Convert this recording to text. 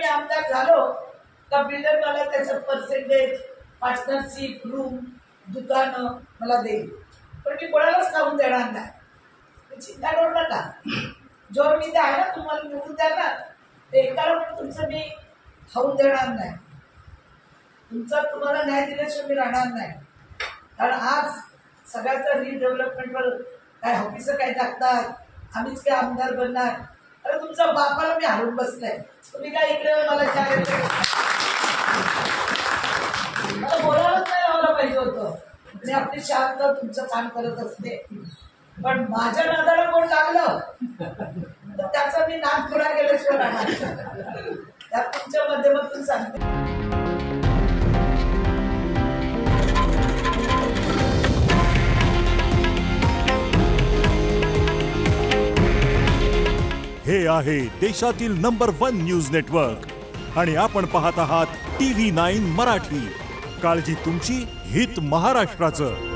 मी आमदार झालो का बिल्डर मला त्याचं पर्सेंटेज, पार्टनरशिप, रूम, दुकानं मला देईल, पण मी कोणालाच खाऊन देणार नाही. चिंता करू नका. जो मी आहे ना तुम्हाला निवडून देणार ते एकाला पण तुमचं मी खाऊन देणार नाही. तुम्हाला न्याय दिल्याशिवाय मी राहणार नाही. कारण आज सगळ्याचं रिडेव्हलपमेंटवर काय ऑफिसर काय टाकतात, आम्हीच काय आमदार बनणार. अरे तुमच्या बापाला मी हरवून बसलाय. तुम्ही काय इकडे मला मला बोलायलाच नाही लावायला पाहिजे होतं. मी आपली शांत तुमचं काम करत असते, पण माझ्या नादाला कोण लागलं तर त्याचा मी नाक थोडा गेल्याशिवाय राहणार. त्या तुमच्या माध्यमातून सांगते. हे आहे देशातील नंबर 1 न्यूज नेटवर्क आणि आपण पाहत आहात TV9 मराठी. काळजी तुमची, हित महाराष्ट्राचं.